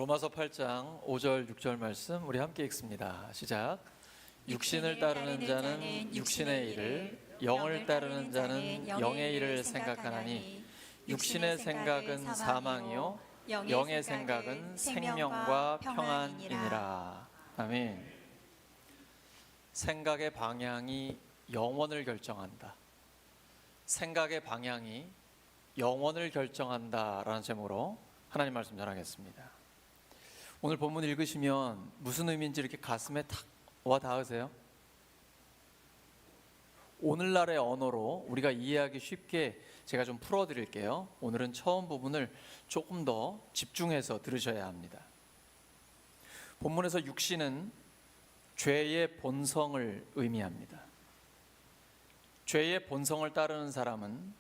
로마서 8장 5절 6절 말씀 우리 함께 읽습니다. 시작. 육신을 따르는 자는 육신의 일을, 영을 따르는 자는 영의 일을 생각하나니 육신의 생각은 사망이요 영의 생각은 생명과 평안이니라. 아멘. 생각의 방향이 영원을 결정한다. 생각의 방향이 영원을 결정한다라는 제목으로 하나님 말씀 전하겠습니다. 오늘 본문 읽으시면 무슨 의미인지 이렇게 가슴에 탁 와 닿으세요? 오늘날의 언어로 우리가 이해하기 쉽게 제가 좀 풀어드릴게요. 오늘은 처음 부분을 조금 더 집중해서 들으셔야 합니다. 본문에서 육신은 죄의 본성을 의미합니다. 죄의 본성을 따르는 사람은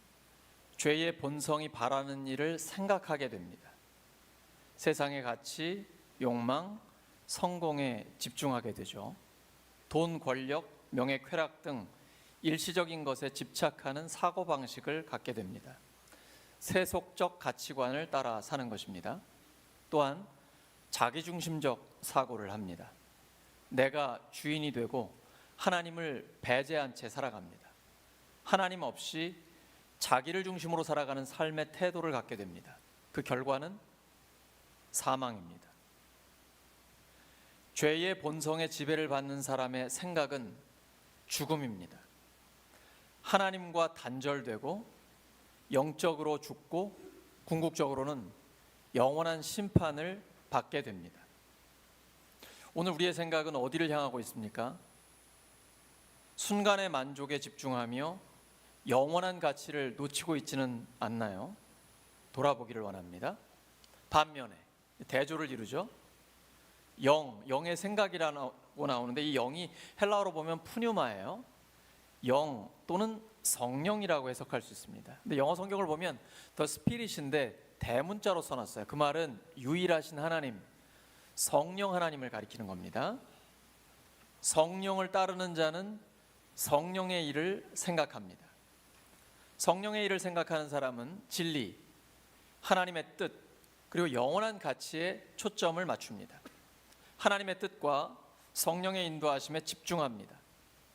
죄의 본성이 바라는 일을 생각하게 됩니다. 세상의 가치, 욕망, 성공에 집중하게 되죠. 돈, 권력, 명예, 쾌락 등 일시적인 것에 집착하는 사고방식을 갖게 됩니다. 세속적 가치관을 따라 사는 것입니다. 또한 자기중심적 사고를 합니다. 내가 주인이 되고 하나님을 배제한 채 살아갑니다. 하나님 없이 자기를 중심으로 살아가는 삶의 태도를 갖게 됩니다. 그 결과는 사망입니다. 죄의 본성의 지배를 받는 사람의 생각은 죽음입니다. 하나님과 단절되고 영적으로 죽고 궁극적으로는 영원한 심판을 받게 됩니다. 오늘 우리의 생각은 어디를 향하고 있습니까? 순간의 만족에 집중하며 영원한 가치를 놓치고 있지는 않나요? 돌아보기를 원합니다. 반면에 대조를 이루죠. 영의 생각이라고 나오는데 이 영이 헬라어로 보면 푸뉴마예요. 영 또는 성령이라고 해석할 수 있습니다. 근데 영어 성경을 보면 더 스피릿인데 대문자로 써놨어요. 그 말은 유일하신 하나님, 성령 하나님을 가리키는 겁니다. 성령을 따르는 자는 성령의 일을 생각합니다. 성령의 일을 생각하는 사람은 진리, 하나님의 뜻, 그리고 영원한 가치에 초점을 맞춥니다. 하나님의 뜻과 성령의 인도하심에 집중합니다.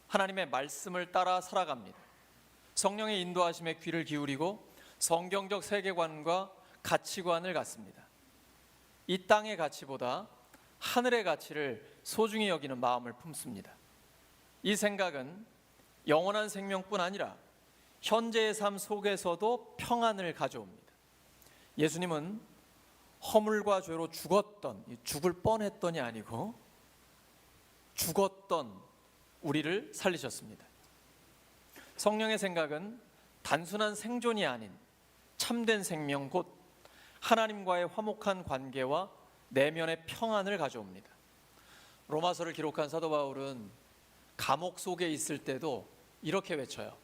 하나님의 말씀을 따라 살아갑니다. 성령의 인도하심에 귀를 기울이고 성경적 세계관과 가치관을 갖습니다. 이 땅의 가치보다 하늘의 가치를 소중히 여기는 마음을 품습니다. 이 생각은 영원한 생명뿐 아니라 현재의 삶 속에서도 평안을 가져옵니다. 예수님은 허물과 죄로 죽을 뻔했던이 아니고 죽었던 우리를 살리셨습니다. 성령의 생각은 단순한 생존이 아닌 참된 생명, 곧 하나님과의 화목한 관계와 내면의 평안을 가져옵니다. 로마서를 기록한 사도 바울은 감옥 속에 있을 때도 이렇게 외쳐요.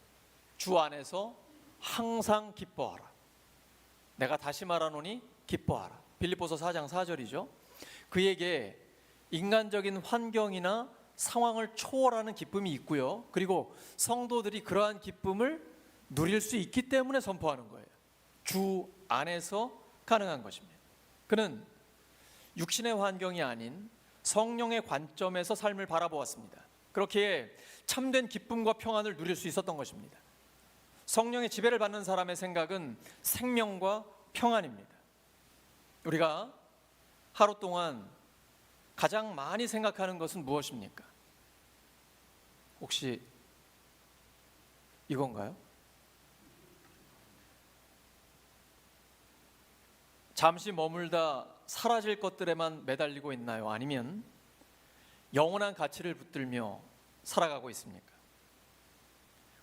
주 안에서 항상 기뻐하라. 내가 다시 말하노니 기뻐하라. 빌립보서 4장 4절이죠. 그에게 인간적인 환경이나 상황을 초월하는 기쁨이 있고요. 그리고 성도들이 그러한 기쁨을 누릴 수 있기 때문에 선포하는 거예요. 주 안에서 가능한 것입니다. 그는 육신의 환경이 아닌 성령의 관점에서 삶을 바라보았습니다. 그렇기에 참된 기쁨과 평안을 누릴 수 있었던 것입니다. 성령의 지배를 받는 사람의 생각은 생명과 평안입니다. 우리가 하루 동안 가장 많이 생각하는 것은 무엇입니까? 혹시 이건가요? 잠시 머물다 사라질 것들에만 매달리고 있나요? 아니면 영원한 가치를 붙들며 살아가고 있습니까?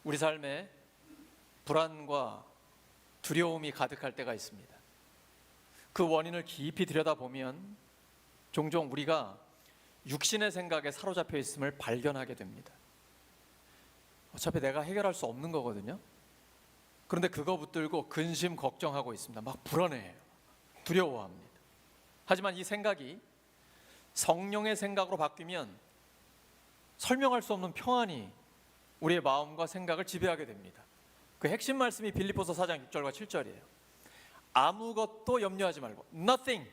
우리 삶에 불안과 두려움이 가득할 때가 있습니다. 그 원인을 깊이 들여다보면 종종 우리가 육신의 생각에 사로잡혀 있음을 발견하게 됩니다. 어차피 내가 해결할 수 없는 거거든요. 그런데 그거 붙들고 근심 걱정하고 있습니다. 막 불안해해요. 두려워합니다. 하지만 이 생각이 성령의 생각으로 바뀌면 설명할 수 없는 평안이 우리의 마음과 생각을 지배하게 됩니다. 그 핵심 말씀이 빌립보서 4장 6절과 7절이에요. 아무것도 염려하지 말고 nothing,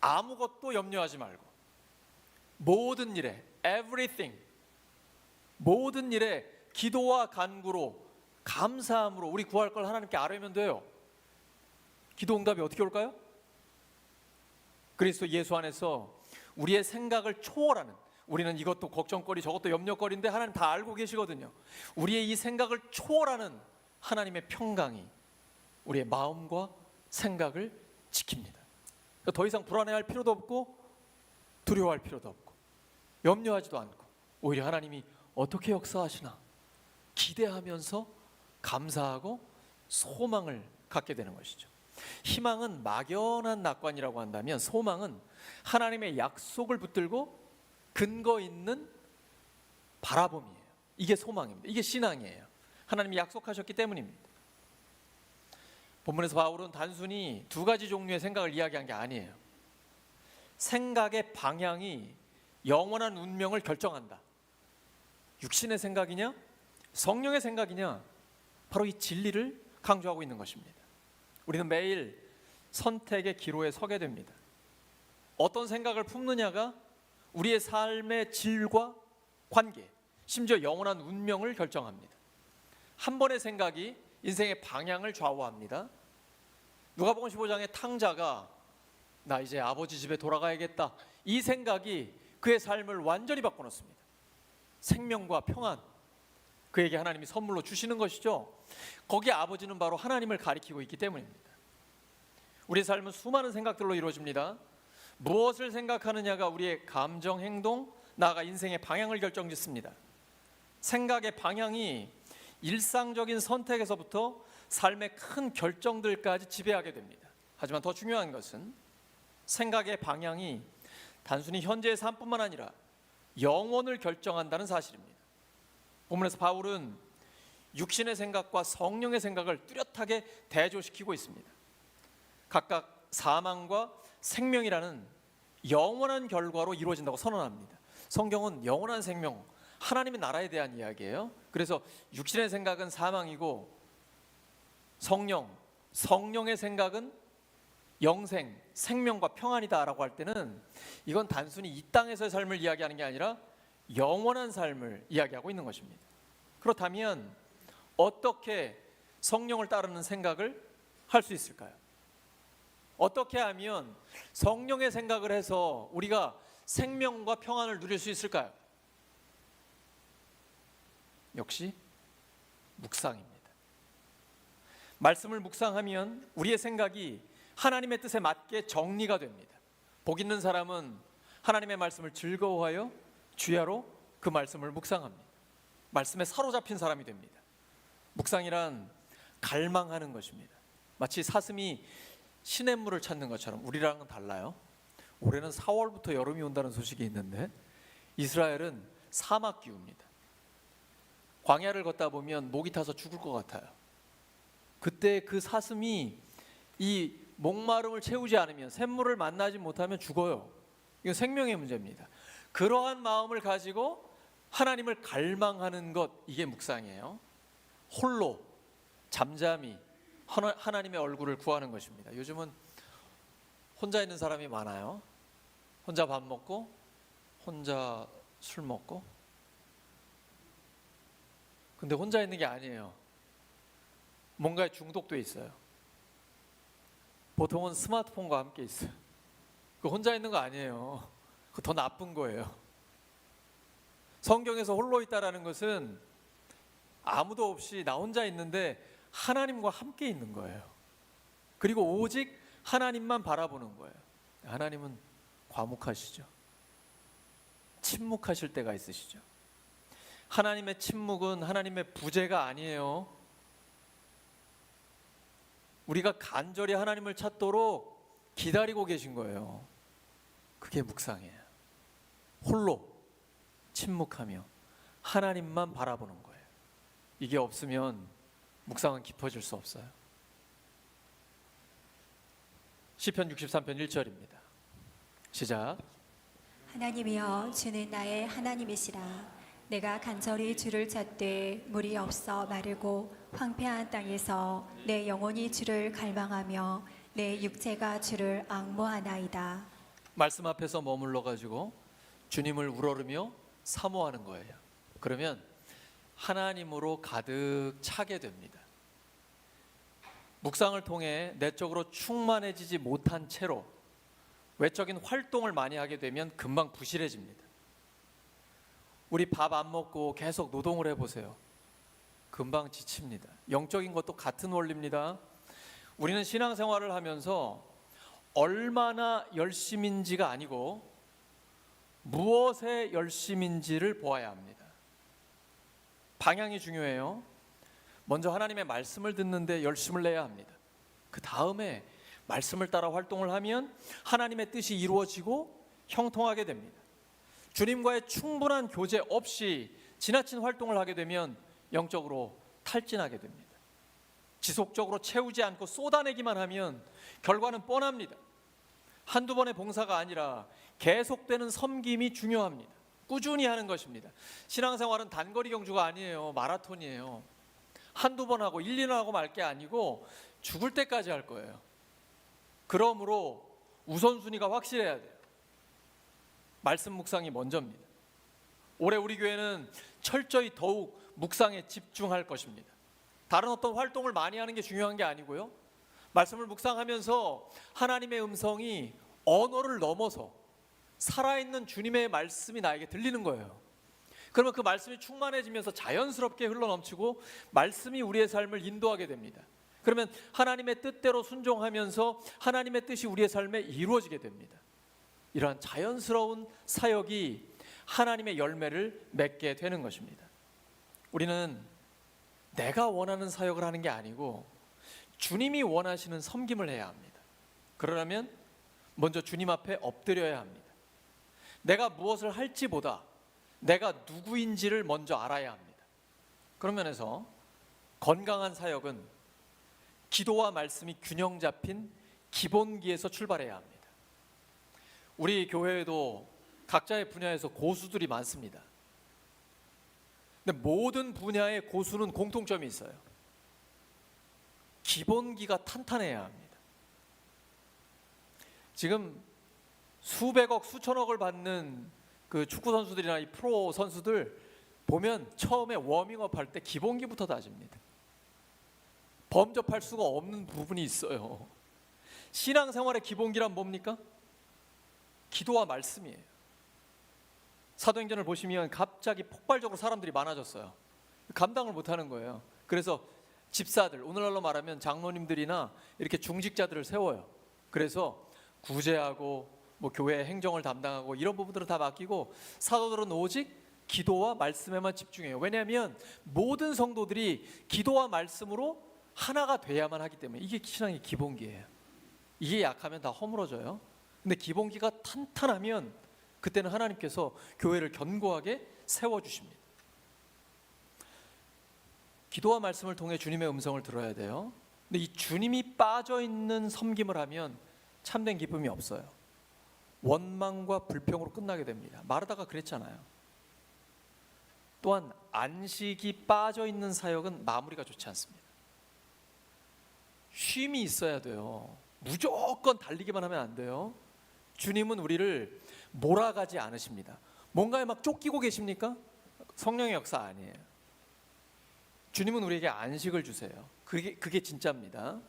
아무것도 염려하지 말고 모든 일에 everything, 모든 일에 기도와 간구로 감사함으로 우리 구할 걸 하나님께 아뢰면 돼요. 기도 응답이 어떻게 올까요? 그리스도 예수 안에서 우리의 생각을 초월하는, 우리는 이것도 걱정거리 저것도 염려거리인데 하나님 다 알고 계시거든요. 우리의 이 생각을 초월하는 하나님의 평강이 우리의 마음과 생각을 지킵니다. 더 이상 불안해할 필요도 없고 두려워할 필요도 없고 염려하지도 않고 오히려 하나님이 어떻게 역사하시나 기대하면서 감사하고 소망을 갖게 되는 것이죠. 희망은 막연한 낙관이라고 한다면 소망은 하나님의 약속을 붙들고 근거 있는 바라봄이에요. 이게 소망입니다. 이게 신앙이에요. 하나님이 약속하셨기 때문입니다. 본문에서 바울은 단순히 두 가지 종류의 생각을 이야기한 게 아니에요. 생각의 방향이 영원한 운명을 결정한다. 육신의 생각이냐 성령의 생각이냐, 바로 이 진리를 강조하고 있는 것입니다. 우리는 매일 선택의 기로에 서게 됩니다. 어떤 생각을 품느냐가 우리의 삶의 질과 관계, 심지어 영원한 운명을 결정합니다. 한 번의 생각이 인생의 방향을 좌우합니다. 누가복음 15장의 탕자가 나 이제 아버지 집에 돌아가야겠다, 이 생각이 그의 삶을 완전히 바꿔놓습니다. 생명과 평안, 그에게 하나님이 선물로 주시는 것이죠. 거기에 아버지는 바로 하나님을 가리키고 있기 때문입니다. 우리의 삶은 수많은 생각들로 이루어집니다. 무엇을 생각하느냐가 우리의 감정, 행동, 나아가 인생의 방향을 결정짓습니다. 생각의 방향이 일상적인 선택에서부터 삶의 큰 결정들까지 지배하게 됩니다. 하지만 더 중요한 것은 생각의 방향이 단순히 현재의 삶뿐만 아니라 영혼을 결정한다는 사실입니다. 본문에서 바울은 육신의 생각과 성령의 생각을 뚜렷하게 대조시키고 있습니다. 각각 사망과 생명이라는 영원한 결과로 이루어진다고 선언합니다. 성경은 영원한 생명, 하나님의 나라에 대한 이야기예요. 그래서 육신의 생각은 사망이고 성령의 생각은 영생, 생명과 평안이다라고 할 때는 이건 단순히 이 땅에서의 삶을 이야기하는 게 아니라 영원한 삶을 이야기하고 있는 것입니다. 그렇다면 어떻게 성령을 따르는 생각을 할 수 있을까요? 어떻게 하면 성령의 생각을 해서 우리가 생명과 평안을 누릴 수 있을까요? 역시 묵상입니다. 말씀을 묵상하면 우리의 생각이 하나님의 뜻에 맞게 정리가 됩니다. 복 있는 사람은 하나님의 말씀을 즐거워하여 주야로 그 말씀을 묵상합니다. 말씀에 사로잡힌 사람이 됩니다. 묵상이란 갈망하는 것입니다. 마치 사슴이 시냇물을 찾는 것처럼. 우리랑은 달라요. 올해는 4월부터 여름이 온다는 소식이 있는데 이스라엘은 사막 기후입니다. 광야를 걷다 보면 목이 타서 죽을 것 같아요. 그때 그 사슴이 이 목마름을 채우지 않으면, 샘물을 만나지 못하면 죽어요. 이건 생명의 문제입니다. 그러한 마음을 가지고 하나님을 갈망하는 것, 이게 묵상이에요. 홀로 잠잠히 하나님의 얼굴을 구하는 것입니다. 요즘은 혼자 있는 사람이 많아요. 혼자 밥 먹고 혼자 술 먹고. 근데 혼자 있는 게 아니에요. 뭔가에 중독돼 있어요. 보통은 스마트폰과 함께 있어요. 그 혼자 있는 거 아니에요. 그거 더 나쁜 거예요. 성경에서 홀로 있다라는 것은 아무도 없이 나 혼자 있는데 하나님과 함께 있는 거예요. 그리고 오직 하나님만 바라보는 거예요. 하나님은 과묵하시죠. 침묵하실 때가 있으시죠. 하나님의 침묵은 하나님의 부재가 아니에요. 우리가 간절히 하나님을 찾도록 기다리고 계신 거예요. 그게 묵상이에요. 홀로 침묵하며 하나님만 바라보는 거예요. 이게 없으면 묵상은 깊어질 수 없어요. 시편 63편 1절입니다. 시작. 하나님이여, 주는 나의 하나님이시라. 내가 간절히 주를 찾되 물이 없어 마르고 황폐한 땅에서 내 영혼이 주를 갈망하며 내 육체가 주를 앙모하나이다. 말씀 앞에서 머물러 가지고 주님을 우러르며 사모하는 거예요. 그러면 하나님으로 가득 차게 됩니다. 묵상을 통해 내적으로 충만해지지 못한 채로 외적인 활동을 많이 하게 되면 금방 부실해집니다. 우리 밥 안 먹고 계속 노동을 해보세요. 금방 지칩니다. 영적인 것도 같은 원리입니다. 우리는 신앙생활을 하면서 얼마나 열심인지가 아니고 무엇에 열심인지를 보아야 합니다. 방향이 중요해요. 먼저 하나님의 말씀을 듣는데 열심을 내야 합니다. 그 다음에 말씀을 따라 활동을 하면 하나님의 뜻이 이루어지고 형통하게 됩니다. 주님과의 충분한 교제 없이 지나친 활동을 하게 되면 영적으로 탈진하게 됩니다. 지속적으로 채우지 않고 쏟아내기만 하면 결과는 뻔합니다. 한두 번의 봉사가 아니라 계속되는 섬김이 중요합니다. 꾸준히 하는 것입니다. 신앙생활은 단거리 경주가 아니에요. 마라톤이에요. 한두 번 하고 1, 2년 하고 말 게 아니고 죽을 때까지 할 거예요. 그러므로 우선순위가 확실해야 돼요. 말씀 묵상이 먼저입니다. 올해 우리 교회는 철저히 더욱 묵상에 집중할 것입니다. 다른 어떤 활동을 많이 하는 게 중요한 게 아니고요. 말씀을 묵상하면서 하나님의 음성이 언어를 넘어서 살아있는 주님의 말씀이 나에게 들리는 거예요. 그러면 그 말씀이 충만해지면서 자연스럽게 흘러넘치고 말씀이 우리의 삶을 인도하게 됩니다. 그러면 하나님의 뜻대로 순종하면서 하나님의 뜻이 우리의 삶에 이루어지게 됩니다. 이러한 자연스러운 사역이 하나님의 열매를 맺게 되는 것입니다. 우리는 내가 원하는 사역을 하는 게 아니고 주님이 원하시는 섬김을 해야 합니다. 그러려면 먼저 주님 앞에 엎드려야 합니다. 내가 무엇을 할지보다 내가 누구인지를 먼저 알아야 합니다. 그런 면에서 건강한 사역은 기도와 말씀이 균형 잡힌 기본기에서 출발해야 합니다. 우리 교회에도 각자의 분야에서 고수들이 많습니다. 근데 모든 분야의 고수는 공통점이 있어요. 기본기가 탄탄해야 합니다. 지금 수백억, 수천억을 받는 그 축구 선수들이나 이 프로 선수들 보면 처음에 워밍업 할 때 기본기부터 다집니다. 범접할 수가 없는 부분이 있어요. 신앙생활의 기본기란 뭡니까? 기도와 말씀이에요. 사도행전을 보시면 갑자기 폭발적으로 사람들이 많아졌어요. 감당을 못하는 거예요. 그래서 집사들, 오늘날로 말하면 장로님들이나 이렇게 중직자들을 세워요. 그래서 구제하고 뭐 교회 행정을 담당하고 이런 부분들을 다 맡기고 사도들은 오직 기도와 말씀에만 집중해요. 왜냐하면 모든 성도들이 기도와 말씀으로 하나가 돼야만 하기 때문에 이게 신앙의 기본기예요. 이게 약하면 다 허물어져요. 근데 기본기가 탄탄하면 그때는 하나님께서 교회를 견고하게 세워주십니다. 기도와 말씀을 통해 주님의 음성을 들어야 돼요. 근데 이 주님이 빠져있는 섬김을 하면 참된 기쁨이 없어요. 원망과 불평으로 끝나게 됩니다. 마르다가 그랬잖아요. 또한 안식이 빠져있는 사역은 마무리가 좋지 않습니다. 쉼이 있어야 돼요. 무조건 달리기만 하면 안 돼요. 주님은 우리를 몰아가지 않으십니다. 뭔가에 막 쫓기고 계십니까? 성령의 역사 아니에요. 주님은 우리에게 안식을 주세요. 그게 진짜입니다.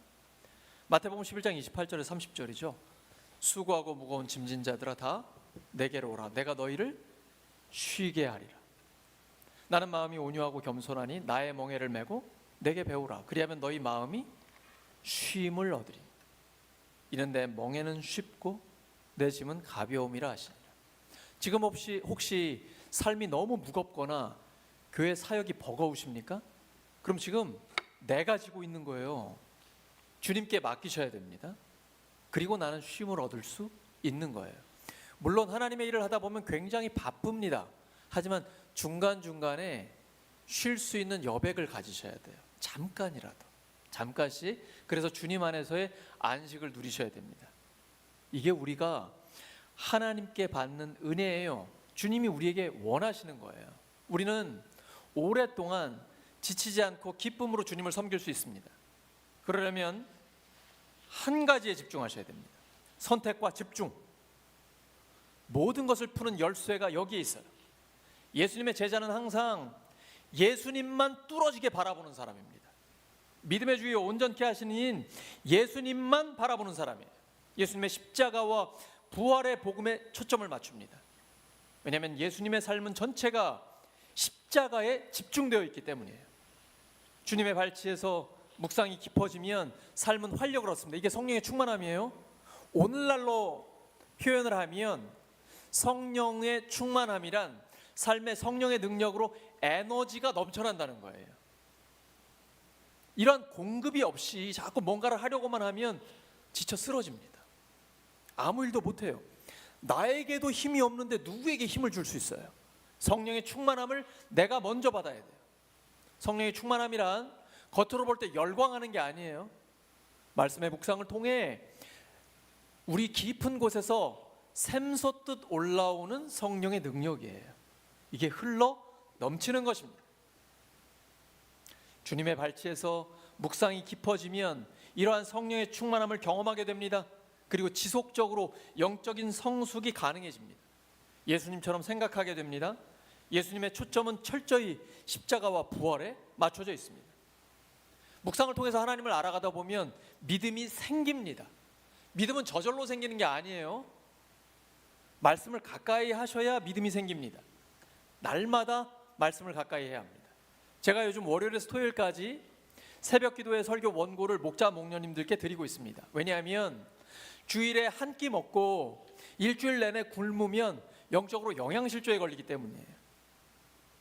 마태복음 11장 28절에 30절이죠. 수고하고 무거운 짐진 자들아 다 내게로 오라. 내가 너희를 쉬게 하리라. 나는 마음이 온유하고 겸손하니 나의 멍에를 메고 내게 배우라. 그리하면 너희 마음이 쉼을 얻으리. 이는 내 멍에는 쉽고 내 짐은 가벼움이라 하시니라. 지금 혹시 삶이 너무 무겁거나 교회 사역이 버거우십니까? 그럼 지금 내가 지고 있는 거예요. 주님께 맡기셔야 됩니다. 그리고 나는 쉼을 얻을 수 있는 거예요. 물론 하나님의 일을 하다 보면 굉장히 바쁩니다. 하지만 중간중간에 쉴 수 있는 여백을 가지셔야 돼요. 잠깐이라도. 잠깐씩. 그래서 주님 안에서의 안식을 누리셔야 됩니다. 이게 우리가 하나님께 받는 은혜예요. 주님이 우리에게 원하시는 거예요. 우리는 오랫동안 지치지 않고 기쁨으로 주님을 섬길 수 있습니다. 그러려면 한 가지에 집중하셔야 됩니다. 선택과 집중. 모든 것을 푸는 열쇠가 여기에 있어요. 예수님의 제자는 항상 예수님만 뚫어지게 바라보는 사람입니다. 믿음의 주요 온전케 하시는 이인 예수님만 바라보는 사람이에요. 예수님의 십자가와 부활의 복음에 초점을 맞춥니다. 왜냐하면 예수님의 삶은 전체가 십자가에 집중되어 있기 때문이에요. 주님의 발치에서 묵상이 깊어지면 삶은 활력을 얻습니다. 이게 성령의 충만함이에요. 오늘날로 표현을 하면 성령의 충만함이란 삶의 성령의 능력으로 에너지가 넘쳐난다는 거예요. 이런 공급이 없이 자꾸 뭔가를 하려고만 하면 지쳐 쓰러집니다. 아무 일도 못해요. 나에게도 힘이 없는데 누구에게 힘을 줄 수 있어요? 성령의 충만함을 내가 먼저 받아야 돼요. 성령의 충만함이란 겉으로 볼 때 열광하는 게 아니에요. 말씀의 묵상을 통해 우리 깊은 곳에서 샘솟듯 올라오는 성령의 능력이에요. 이게 흘러 넘치는 것입니다. 주님의 발치에서 묵상이 깊어지면 이러한 성령의 충만함을 경험하게 됩니다. 그리고 지속적으로 영적인 성숙이 가능해집니다. 예수님처럼 생각하게 됩니다. 예수님의 초점은 철저히 십자가와 부활에 맞춰져 있습니다. 묵상을 통해서 하나님을 알아가다 보면 믿음이 생깁니다. 믿음은 저절로 생기는 게 아니에요. 말씀을 가까이 하셔야 믿음이 생깁니다. 날마다 말씀을 가까이 해야 합니다. 제가 요즘 월요일에서 토요일까지 새벽 기도회 설교 원고를 목자 목녀님들께 드리고 있습니다. 왜냐하면 주일에 한 끼 먹고 일주일 내내 굶으면 영적으로 영양실조에 걸리기 때문이에요.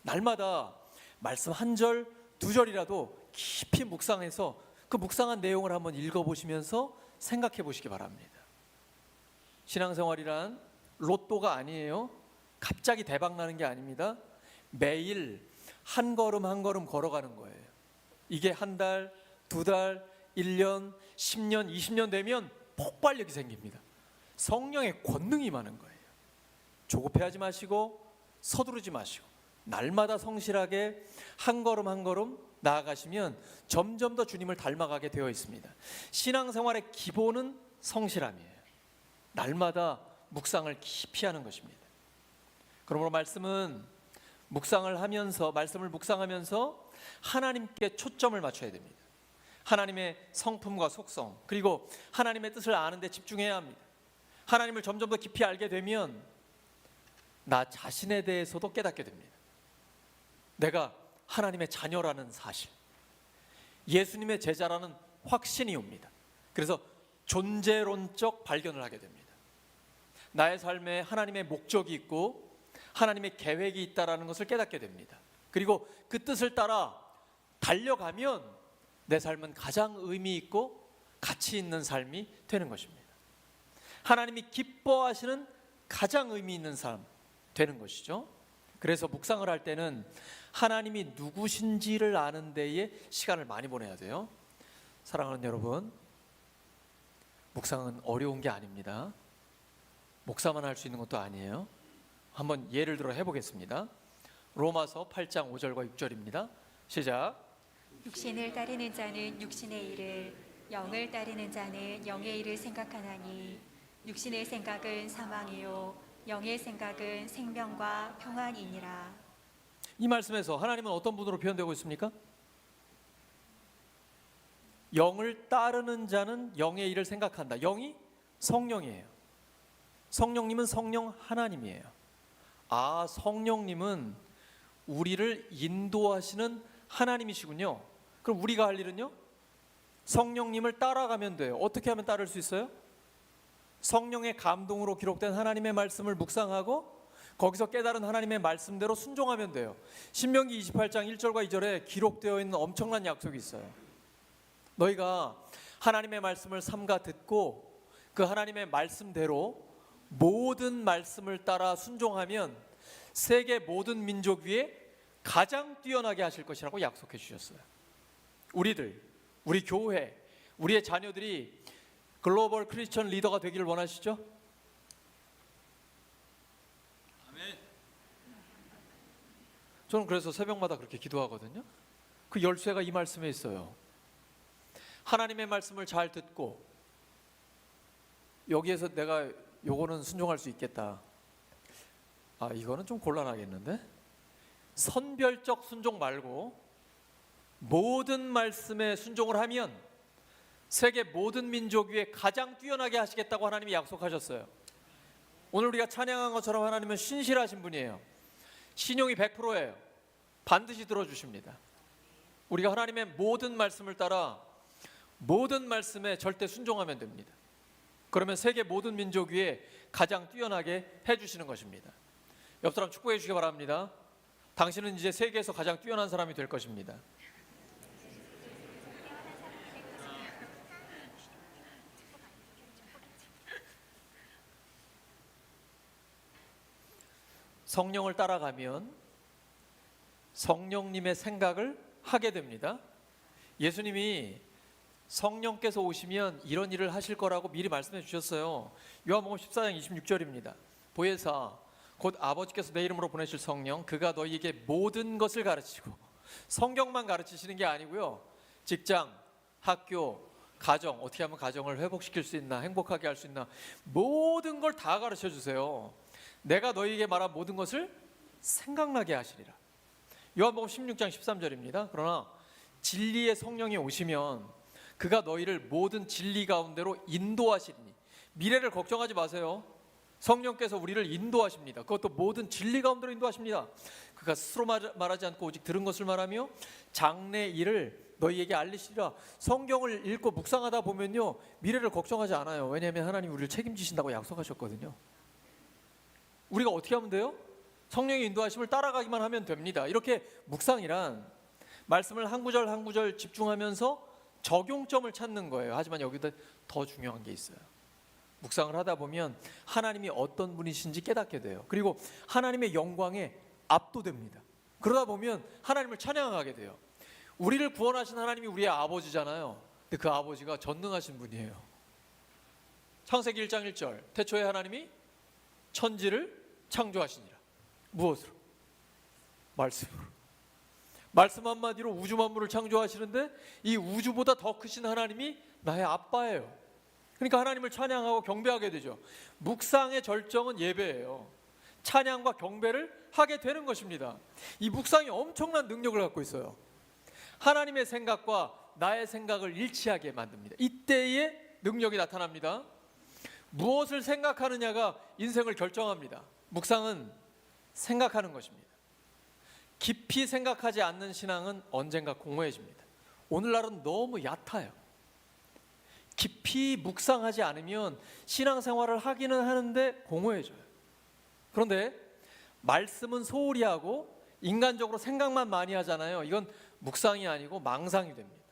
날마다 말씀 한 절, 두 절이라도 깊이 묵상해서 그 묵상한 내용을 한번 읽어보시면서 생각해 보시기 바랍니다. 신앙생활이란 로또가 아니에요. 갑자기 대박 나는 게 아닙니다. 매일 한 걸음 한 걸음 걸어가는 거예요. 이게 한 달, 두 달, 1년, 10년, 20년 되면 폭발력이 생깁니다. 성령의 권능이 많은 거예요. 조급해하지 마시고 서두르지 마시고 날마다 성실하게 한 걸음 한 걸음 나아가시면 점점 더 주님을 닮아가게 되어 있습니다. 신앙생활의 기본은 성실함이에요. 날마다 묵상을 깊이 하는 것입니다. 그러므로 말씀을 묵상하면서 하나님께 초점을 맞춰야 됩니다. 하나님의 성품과 속성, 그리고 하나님의 뜻을 아는 데 집중해야 합니다. 하나님을 점점 더 깊이 알게 되면 나 자신에 대해서도 깨닫게 됩니다. 내가 하나님의 자녀라는 사실, 예수님의 제자라는 확신이 옵니다. 그래서 존재론적 발견을 하게 됩니다. 나의 삶에 하나님의 목적이 있고 하나님의 계획이 있다는 것을 깨닫게 됩니다. 그리고 그 뜻을 따라 달려가면 내 삶은 가장 의미 있고 가치 있는 삶이 되는 것입니다. 하나님이 기뻐하시는 가장 의미 있는 삶 되는 것이죠. 그래서 묵상을 할 때는 하나님이 누구신지를 아는 데에 시간을 많이 보내야 돼요. 사랑하는 여러분, 묵상은 어려운 게 아닙니다. 목사만 할 수 있는 것도 아니에요. 한번 예를 들어 해보겠습니다. 로마서 8장 5절과 6절입니다. 시작. 육신을 따르는 자는 육신의 일을, 영을 따르는 자는 영의 일을 생각하나니 육신의 생각은 사망이요 영의 생각은 생명과 평안이니라. 이 말씀에서 하나님은 어떤 분으로 표현되고 있습니까? 영을 따르는 자는 영의 일을 생각한다. 영이 성령이에요. 성령님은 성령 하나님이에요. 아, 성령님은 우리를 인도하시는 하나님이시군요. 그럼 우리가 할 일은요? 성령님을 따라가면 돼요. 어떻게 하면 따를 수 있어요? 성령의 감동으로 기록된 하나님의 말씀을 묵상하고 거기서 깨달은 하나님의 말씀대로 순종하면 돼요. 신명기 28장 1절과 2절에 기록되어 있는 엄청난 약속이 있어요. 너희가 하나님의 말씀을 삼가 듣고 그 하나님의 말씀대로 모든 말씀을 따라 순종하면 세계 모든 민족 위에 가장 뛰어나게 하실 것이라고 약속해 주셨어요. 우리 교회, 우리의 자녀들이 글로벌 크리스천 리더가 되기를 원하시죠? 아멘. 저는 그래서 새벽마다 그렇게 기도하거든요. 그 열쇠가 이 말씀에 있어요. 하나님의 말씀을 잘 듣고 여기에서 내가 요거는 순종할 수 있겠다. 이거는 좀 곤란하겠는데? 선별적 순종 말고 모든 말씀에 순종을 하면 세계 모든 민족 위에 가장 뛰어나게 하시겠다고 하나님이 약속하셨어요. 오늘 우리가 찬양한 것처럼 하나님은 신실하신 분이에요. 신용이 100%예요. 반드시 들어주십니다. 우리가 하나님의 모든 말씀을 따라 모든 말씀에 절대 순종하면 됩니다. 그러면 세계 모든 민족 위에 가장 뛰어나게 해주시는 것입니다. 옆 사람 축복해 주시기 바랍니다. 당신은 이제 세계에서 가장 뛰어난 사람이 될 것입니다. 성령을 따라가면 성령님의 생각을 하게 됩니다. 예수님이 성령께서 오시면 이런 일을 하실 거라고 미리 말씀해 주셨어요. 요한복음 14장 26절입니다. 보혜사 곧 아버지께서 내 이름으로 보내실 성령 그가 너희에게 모든 것을 가르치고, 성경만 가르치시는 게 아니고요, 직장, 학교, 가정, 어떻게 하면 가정을 회복시킬 수 있나, 행복하게 할 수 있나, 모든 걸 다 가르쳐 주세요. 내가 너희에게 말한 모든 것을 생각나게 하시리라. 요한복음 16장 13절입니다. 그러나 진리의 성령이 오시면 그가 너희를 모든 진리 가운데로 인도하시리니, 미래를 걱정하지 마세요. 성령께서 우리를 인도하십니다. 그것도 모든 진리 가운데로 인도하십니다. 그가 스스로 말하지 않고 오직 들은 것을 말하며 장래 일을 너희에게 알리시리라. 성경을 읽고 묵상하다 보면요, 미래를 걱정하지 않아요. 왜냐하면 하나님이 우리를 책임지신다고 약속하셨거든요. 우리가 어떻게 하면 돼요? 성령의 인도하심을 따라가기만 하면 됩니다. 이렇게 묵상이란 말씀을 한 구절 한 구절 집중하면서 적용점을 찾는 거예요. 하지만 여기도 더 중요한 게 있어요. 묵상을 하다 보면 하나님이 어떤 분이신지 깨닫게 돼요. 그리고 하나님의 영광에 압도됩니다. 그러다 보면 하나님을 찬양하게 돼요. 우리를 구원하신 하나님이 우리의 아버지잖아요. 근데 그 아버지가 전능하신 분이에요. 창세기 1장 1절 태초에 하나님이 천지를 창조하시니라. 무엇으로? 말씀으로. 말씀 한마디로 우주 만물을 창조하시는데 이 우주보다 더 크신 하나님이 나의 아빠예요. 그러니까 하나님을 찬양하고 경배하게 되죠. 묵상의 절정은 예배예요. 찬양과 경배를 하게 되는 것입니다. 이 묵상이 엄청난 능력을 갖고 있어요. 하나님의 생각과 나의 생각을 일치하게 만듭니다. 이때의 능력이 나타납니다. 무엇을 생각하느냐가 인생을 결정합니다. 묵상은 생각하는 것입니다. 깊이 생각하지 않는 신앙은 언젠가 공허해집니다. 오늘날은 너무 얕아요. 깊이 묵상하지 않으면 신앙생활을 하기는 하는데 공허해져요. 그런데 말씀은 소홀히 하고 인간적으로 생각만 많이 하잖아요. 이건 묵상이 아니고 망상이 됩니다.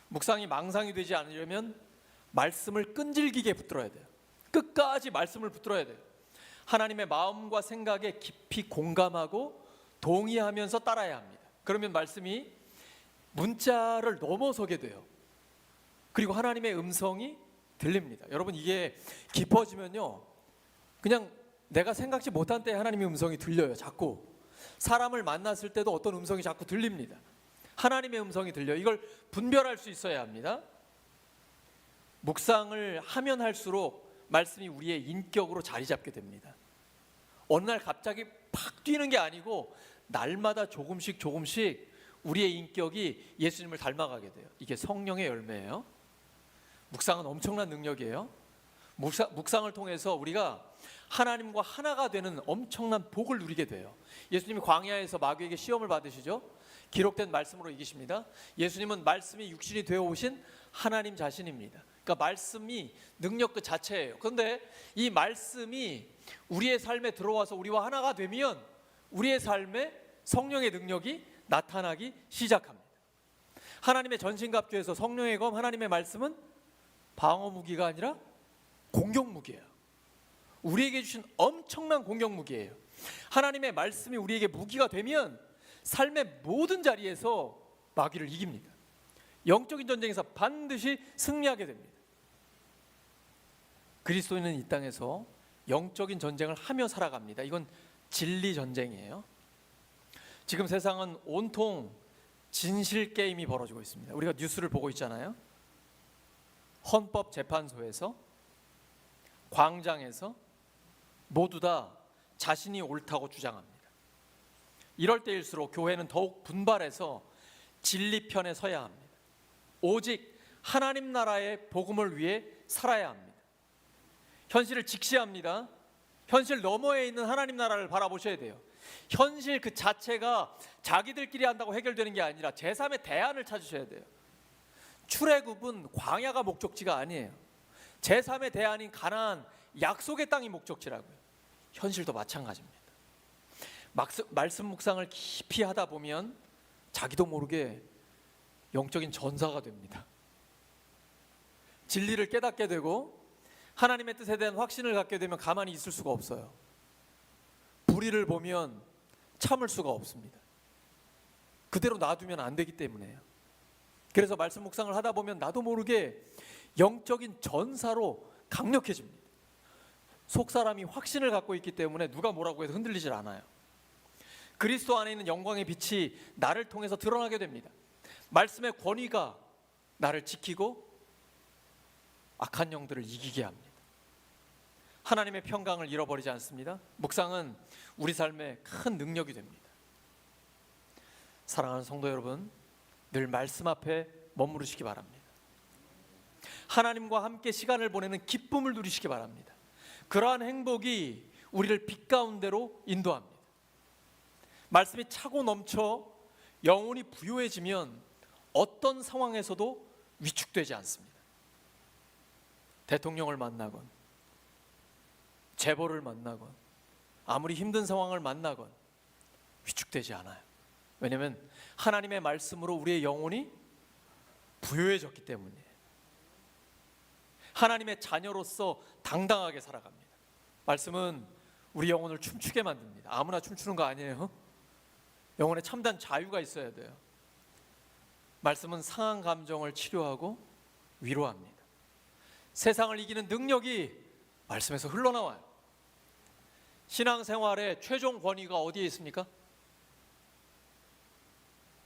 묵상이 망상이 되지 않으려면 말씀을 끈질기게 붙들어야 돼요. 끝까지 말씀을 붙들어야 돼요. 하나님의 마음과 생각에 깊이 공감하고 동의하면서 따라야 합니다. 그러면 말씀이 문자를 넘어서게 돼요. 그리고 하나님의 음성이 들립니다. 여러분, 이게 깊어지면요, 그냥 내가 생각지 못한 때에 하나님의 음성이 들려요. 자꾸 사람을 만났을 때도 어떤 음성이 자꾸 들립니다. 하나님의 음성이 들려요. 이걸 분별할 수 있어야 합니다. 묵상을 하면 할수록 말씀이 우리의 인격으로 자리 잡게 됩니다. 어느 날 갑자기 팍 뛰는 게 아니고 날마다 조금씩 우리의 인격이 예수님을 닮아가게 돼요. 이게 성령의 열매예요. 묵상은 엄청난 능력이에요. 묵상을 통해서 우리가 하나님과 하나가 되는 엄청난 복을 누리게 돼요. 예수님이 광야에서 마귀에게 시험을 받으시죠. 기록된 말씀으로 이기십니다. 예수님은 말씀이 육신이 되어 오신 하나님 자신입니다. 그러니까 말씀이 능력 그 자체예요. 그런데 이 말씀이 우리의 삶에 들어와서 우리와 하나가 되면 우리의 삶에 성령의 능력이 나타나기 시작합니다. 하나님의 전신갑주에서 성령의 검 하나님의 말씀은 방어 무기가 아니라 공격 무기예요. 우리에게 주신 엄청난 공격 무기예요. 하나님의 말씀이 우리에게 무기가 되면 삶의 모든 자리에서 마귀를 이깁니다. 영적인 전쟁에서 반드시 승리하게 됩니다. 그리스도인은 이 땅에서 영적인 전쟁을 하며 살아갑니다. 이건 진리 전쟁이에요. 지금 세상은 온통 진실 게임이 벌어지고 있습니다. 우리가 뉴스를 보고 있잖아요. 헌법재판소에서, 광장에서, 모두 다 자신이 옳다고 주장합니다. 이럴 때일수록 교회는 더욱 분발해서 진리 편에 서야 합니다. 오직 하나님 나라의 복음을 위해 살아야 합니다. 현실을 직시합니다. 현실 너머에 있는 하나님 나라를 바라보셔야 돼요. 현실 그 자체가 자기들끼리 한다고 해결되는 게 아니라 제3의 대안을 찾으셔야 돼요. 출애굽은 광야가 목적지가 아니에요. 제3의 대안인 가나안 약속의 땅이 목적지라고요. 현실도 마찬가지입니다. 말씀 묵상을 깊이 하다 보면 자기도 모르게 영적인 전사가 됩니다. 진리를 깨닫게 되고 하나님의 뜻에 대한 확신을 갖게 되면 가만히 있을 수가 없어요. 불의를 보면 참을 수가 없습니다. 그대로 놔두면 안 되기 때문에요. 그래서 말씀 묵상을 하다 보면 나도 모르게 영적인 전사로 강력해집니다. 속사람이 확신을 갖고 있기 때문에 누가 뭐라고 해도 흔들리질 않아요. 그리스도 안에 있는 영광의 빛이 나를 통해서 드러나게 됩니다. 말씀의 권위가 나를 지키고 악한 영들을 이기게 합니다. 하나님의 평강을 잃어버리지 않습니다. 묵상은 우리 삶에 큰 능력이 됩니다. 사랑하는 성도 여러분, 늘 말씀 앞에 머무르시기 바랍니다. 하나님과 함께 시간을 보내는 기쁨을 누리시기 바랍니다. 그러한 행복이 우리를 빛 가운데로 인도합니다. 말씀이 차고 넘쳐 영혼이 부요해지면 어떤 상황에서도 위축되지 않습니다. 대통령을 만나건 재벌을 만나건 아무리 힘든 상황을 만나건 위축되지 않아요. 왜냐하면 하나님의 말씀으로 우리의 영혼이 부요해졌기 때문이에요. 하나님의 자녀로서 당당하게 살아갑니다. 말씀은 우리 영혼을 춤추게 만듭니다. 아무나 춤추는 거 아니에요. 영혼에 참된 자유가 있어야 돼요. 말씀은 상한 감정을 치료하고 위로합니다. 세상을 이기는 능력이 말씀에서 흘러나와요. 신앙생활의 최종 권위가 어디에 있습니까?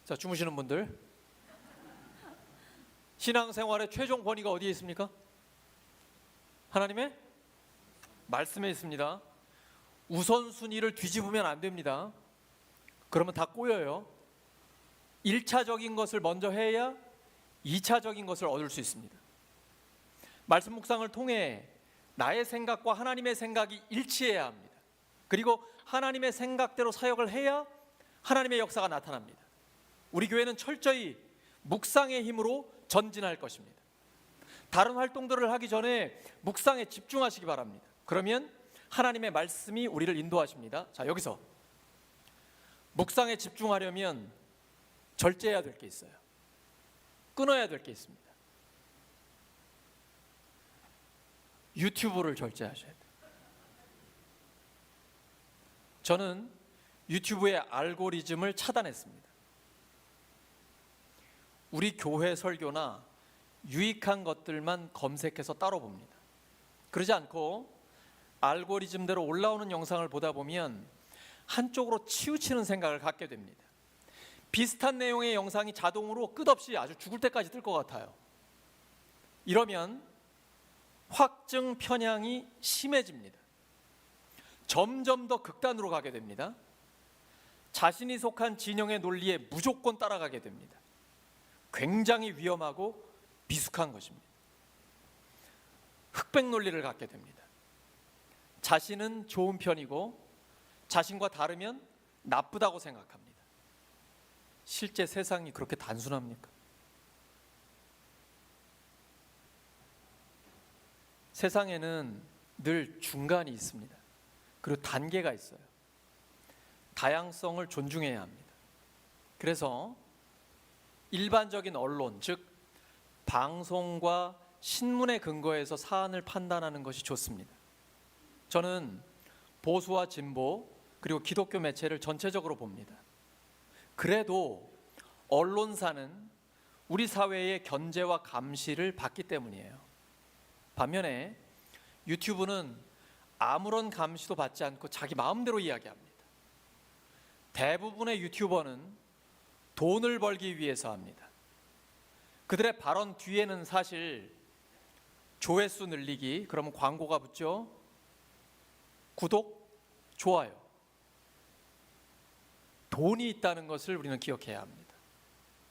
자, 주무시는 분들, 신앙생활의 최종 권위가 어디에 있습니까? 하나님의 말씀에 있습니다. 우선순위를 뒤집으면 안 됩니다. 그러면 다 꼬여요. 1차적인 것을 먼저 해야 2차적인 것을 얻을 수 있습니다. 말씀 묵상을 통해 나의 생각과 하나님의 생각이 일치해야 합니다. 그리고 하나님의 생각대로 사역을 해야 하나님의 역사가 나타납니다. 우리 교회는 철저히 묵상의 힘으로 전진할 것입니다. 다른 활동들을 하기 전에 묵상에 집중하시기 바랍니다. 그러면 하나님의 말씀이 우리를 인도하십니다. 자, 여기서 묵상에 집중하려면 절제해야 될 게 있어요. 끊어야 될 게 있습니다. 유튜브를 절제하셔야 돼요. 저는 유튜브의 알고리즘을 차단했습니다. 우리 교회 설교나 유익한 것들만 검색해서 따로 봅니다. 그러지 않고 알고리즘대로 올라오는 영상을 보다 보면 한쪽으로 치우치는 생각을 갖게 됩니다. 비슷한 내용의 영상이 자동으로 끝없이 아주 죽을 때까지 뜰 것 같아요. 이러면 확증 편향이 심해집니다. 점점 더 극단으로 가게 됩니다. 자신이 속한 진영의 논리에 무조건 따라가게 됩니다. 굉장히 위험하고 미숙한 것입니다. 흑백 논리를 갖게 됩니다. 자신은 좋은 편이고 자신과 다르면 나쁘다고 생각합니다. 실제 세상이 그렇게 단순합니까? 세상에는 늘 중간이 있습니다. 그리고 단계가 있어요. 다양성을 존중해야 합니다. 그래서 일반적인 언론, 즉 방송과 신문에 근거해서 사안을 판단하는 것이 좋습니다. 저는 보수와 진보 그리고 기독교 매체를 전체적으로 봅니다. 그래도 언론사는 우리 사회의 견제와 감시를 받기 때문이에요. 반면에 유튜브는 아무런 감시도 받지 않고 자기 마음대로 이야기합니다. 대부분의 유튜버는 돈을 벌기 위해서 합니다. 그들의 발언 뒤에는 사실 조회수 늘리기, 그러면 광고가 붙죠. 구독, 좋아요. 돈이 있다는 것을 우리는 기억해야 합니다.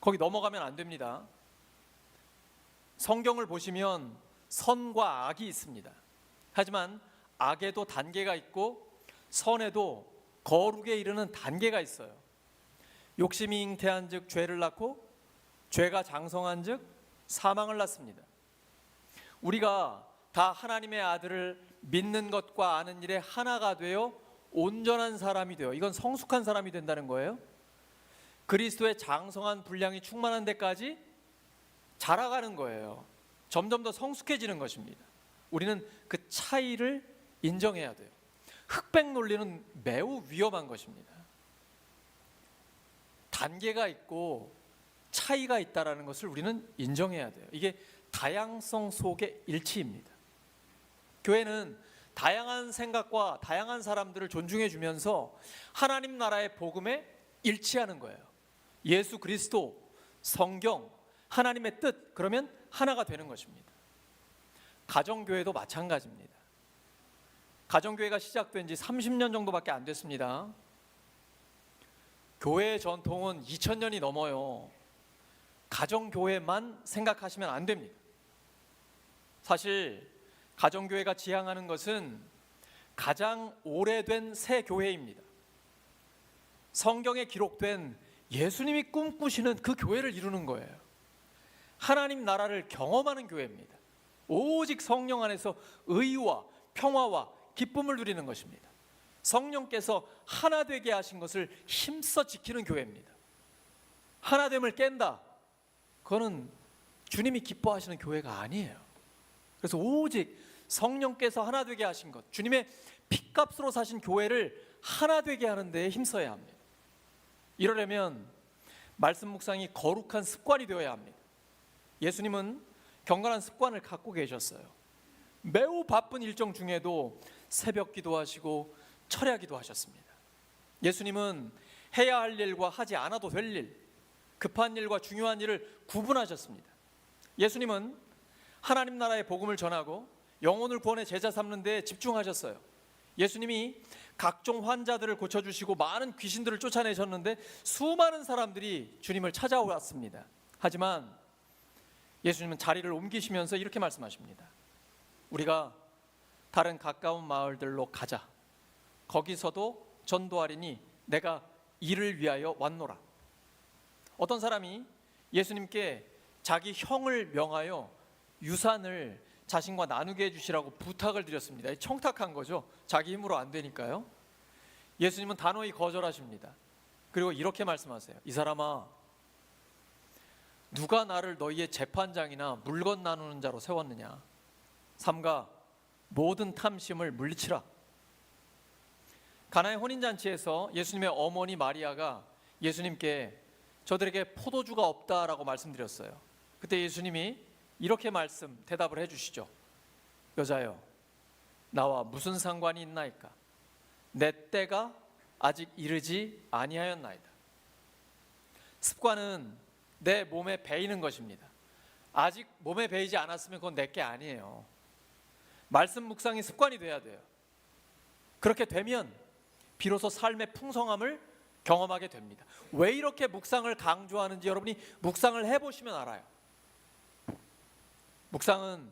거기 넘어가면 안 됩니다. 성경을 보시면 선과 악이 있습니다. 하지만 악에도 단계가 있고 선에도 거룩에 이르는 단계가 있어요. 욕심이 잉태한 즉 죄를 낳고 죄가 장성한 즉 사망을 낳습니다. 우리가 다 하나님의 아들을 믿는 것과 아는 일에 하나가 되어 온전한 사람이 되어, 이건 성숙한 사람이 된다는 거예요. 그리스도의 장성한 분량이 충만한 데까지 자라가는 거예요. 점점 더 성숙해지는 것입니다. 우리는 그 차이를 인정해야 돼요. 흑백 논리는 매우 위험한 것입니다. 단계가 있고 차이가 있다는 것을 우리는 인정해야 돼요. 이게 다양성 속의 일치입니다. 교회는 다양한 생각과 다양한 사람들을 존중해 주면서 하나님 나라의 복음에 일치하는 거예요. 예수 그리스도, 성경, 하나님의 뜻, 그러면 하나가 되는 것입니다. 가정교회도 마찬가지입니다. 가정교회가 시작된 지 30년 정도밖에 안 됐습니다. 교회의 전통은 2000년이 넘어요. 가정교회만 생각하시면 안 됩니다. 사실 가정교회가 지향하는 것은 가장 오래된 새 교회입니다. 성경에 기록된 예수님이 꿈꾸시는 그 교회를 이루는 거예요. 하나님 나라를 경험하는 교회입니다. 오직 성령 안에서 의와 평화와 기쁨을 누리는 것입니다. 성령께서 하나 되게 하신 것을 힘써 지키는 교회입니다. 하나됨을 깬다, 그거는 주님이 기뻐하시는 교회가 아니에요. 그래서 오직 성령께서 하나 되게 하신 것, 주님의 핏값으로 사신 교회를 하나 되게 하는 데에 힘써야 합니다. 이러려면 말씀 묵상이 거룩한 습관이 되어야 합니다. 예수님은 경건한 습관을 갖고 계셨어요. 매우 바쁜 일정 중에도 새벽 기도하시고 철야 기도하셨습니다. 예수님은 해야 할 일과 하지 않아도 될 일, 급한 일과 중요한 일을 구분하셨습니다. 예수님은 하나님 나라의 복음을 전하고 영혼을 구원해 제자 삼는 데에 집중하셨어요. 예수님이 각종 환자들을 고쳐주시고 많은 귀신들을 쫓아내셨는데 수많은 사람들이 주님을 찾아왔습니다. 하지만 예수님은 자리를 옮기시면서 이렇게 말씀하십니다. 우리가 다른 가까운 마을들로 가자. 거기서도 전도하리니 내가 이를 위하여 왔노라. 어떤 사람이 예수님께 자기 형을 명하여 유산을 자신과 나누게 해주시라고 부탁을 드렸습니다. 청탁한 거죠. 자기 힘으로 안 되니까요. 예수님은 단호히 거절하십니다. 그리고 이렇게 말씀하세요. 이 사람아, 누가 나를 너희의 재판장이나 물건 나누는 자로 세웠느냐. 삼가 모든 탐심을 물리치라. 가나의 혼인잔치에서 예수님의 어머니 마리아가 예수님께 저들에게 포도주가 없다라고 말씀드렸어요. 그때 예수님이 이렇게 대답을 해주시죠. 여자여, 나와 무슨 상관이 있나이까? 내 때가 아직 이르지 아니하였나이다. 습관은 내 몸에 배이는 것입니다. 아직 몸에 배이지 않았으면 그건 내게 아니에요. 말씀 묵상이 습관이 돼야 돼요. 그렇게 되면 비로소 삶의 풍성함을 경험하게 됩니다. 왜 이렇게 묵상을 강조하는지 여러분이 묵상을 해보시면 알아요. 묵상은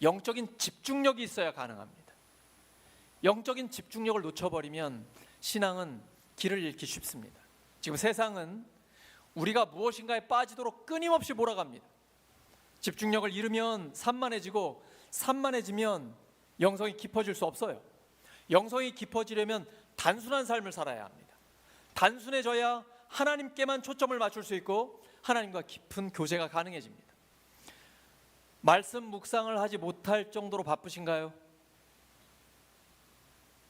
영적인 집중력이 있어야 가능합니다. 영적인 집중력을 놓쳐버리면 신앙은 길을 잃기 쉽습니다. 지금 세상은 우리가 무엇인가에 빠지도록 끊임없이 몰아갑니다. 집중력을 잃으면 산만해지고 산만해지면 영성이 깊어질 수 없어요. 영성이 깊어지려면 단순한 삶을 살아야 합니다. 단순해져야 하나님께만 초점을 맞출 수 있고 하나님과 깊은 교제가 가능해집니다. 말씀 묵상을 하지 못할 정도로 바쁘신가요?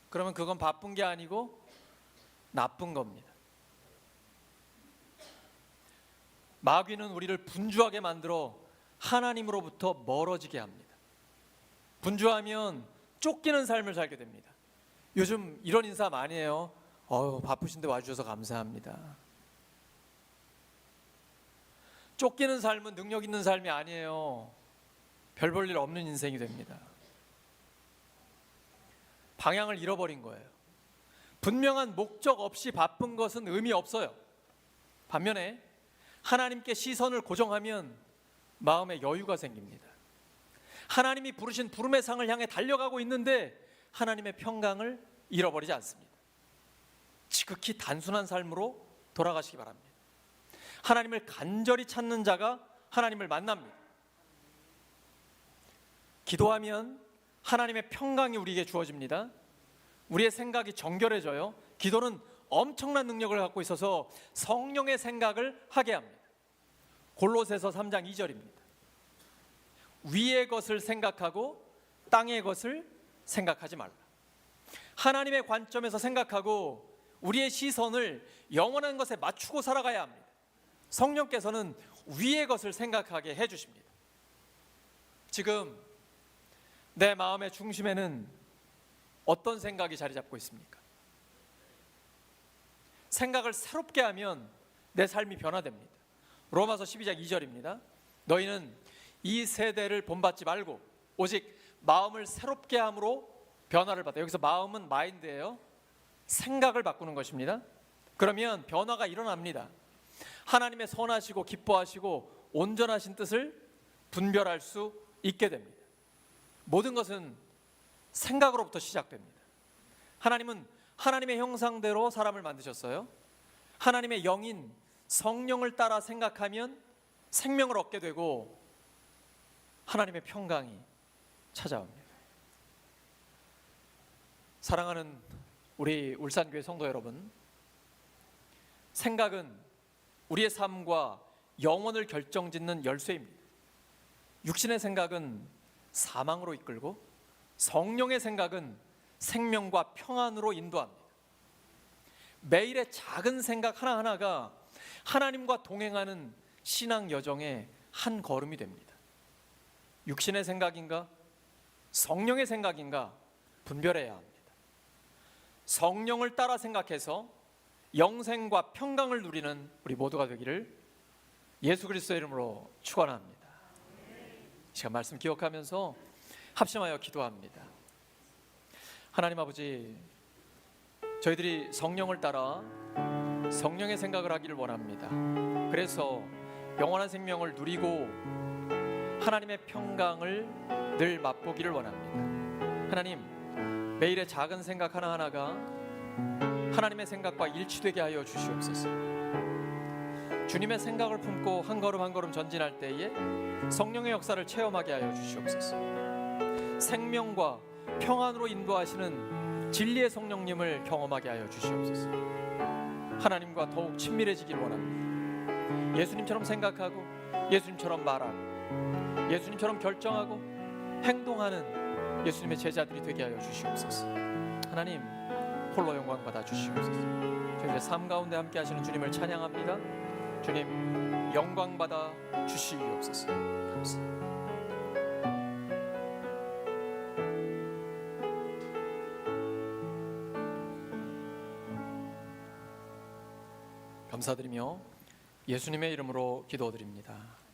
그러면 그건 바쁜 게 아니고 나쁜 겁니다. 마귀는 우리를 분주하게 만들어 하나님으로부터 멀어지게 합니다. 분주하면 쫓기는 삶을 살게 됩니다. 요즘 이런 인사 많이 해요. 바쁘신데 와주셔서 감사합니다. 쫓기는 삶은 능력 있는 삶이 아니에요. 별 볼 일 없는 인생이 됩니다. 방향을 잃어버린 거예요. 분명한 목적 없이 바쁜 것은 의미 없어요. 반면에 하나님께 시선을 고정하면 마음에 여유가 생깁니다. 하나님이 부르신 부름의 상을 향해 달려가고 있는데 하나님의 평강을 잃어버리지 않습니다. 지극히 단순한 삶으로 돌아가시기 바랍니다. 하나님을 간절히 찾는 자가 하나님을 만납니다. 기도하면 하나님의 평강이 우리에게 주어집니다. 우리의 생각이 정결해져요. 기도는 엄청난 능력을 갖고 있어서 성령의 생각을 하게 합니다. 골로새서 3장 2절입니다. 위의 것을 생각하고 땅의 것을 생각하지 말라. 하나님의 관점에서 생각하고 우리의 시선을 영원한 것에 맞추고 살아가야 합니다. 성령께서는 위의 것을 생각하게 해주십니다. 지금 내 마음의 중심에는 어떤 생각이 자리 잡고 있습니까? 생각을 새롭게 하면 내 삶이 변화됩니다. 로마서 12장 2절입니다. 너희는 이 세대를 본받지 말고 오직 마음을 새롭게 함으로 변화를 받아. 여기서 마음은 마인드예요. 생각을 바꾸는 것입니다. 그러면 변화가 일어납니다. 하나님의 선하시고 기뻐하시고 온전하신 뜻을 분별할 수 있게 됩니다. 모든 것은 생각으로부터 시작됩니다. 하나님은 하나님의 형상대로 사람을 만드셨어요. 하나님의 영인 성령을 따라 생각하면 생명을 얻게 되고 하나님의 평강이 찾아옵니다. 사랑하는 우리 울산교회 성도 여러분, 생각은 우리의 삶과 영혼을 결정짓는 열쇠입니다. 육신의 생각은 사망으로 이끌고 성령의 생각은 생명과 평안으로 인도합니다. 매일의 작은 생각 하나하나가 하나님과 동행하는 신앙 여정의 한 걸음이 됩니다. 육신의 생각인가? 성령의 생각인가? 분별해야 합니다. 성령을 따라 생각해서 영생과 평강을 누리는 우리 모두가 되기를 예수 그리스도의 이름으로 축원합니다. 이 시간 말씀 기억하면서 합심하여 기도합니다. 하나님 아버지, 저희들이 성령을 따라 성령의 생각을 하기를 원합니다. 그래서 영원한 생명을 누리고 하나님의 평강을 늘 맛보기를 원합니다. 하나님, 매일의 작은 생각 하나하나가 하나님의 생각과 일치되게 하여 주시옵소서. 주님의 생각을 품고 한 걸음 한 걸음 전진할 때에 성령의 역사를 체험하게 하여 주시옵소서. 생명과 평안으로 인도하시는 진리의 성령님을 경험하게 하여 주시옵소서. 하나님과 더욱 친밀해지길 원합니다. 예수님처럼 생각하고 예수님처럼 말하고 예수님처럼 결정하고 행동하는 예수님의 제자들이 되게 하여 주시옵소서. 하나님, 홀로 영광 받아 주시옵소서. 저희의 삶 가운데 함께 하시는 주님을 찬양합니다. 주님, 영광 받아 주시옵소서. 감사합니다. 감사드리며 예수님의 이름으로 기도드립니다.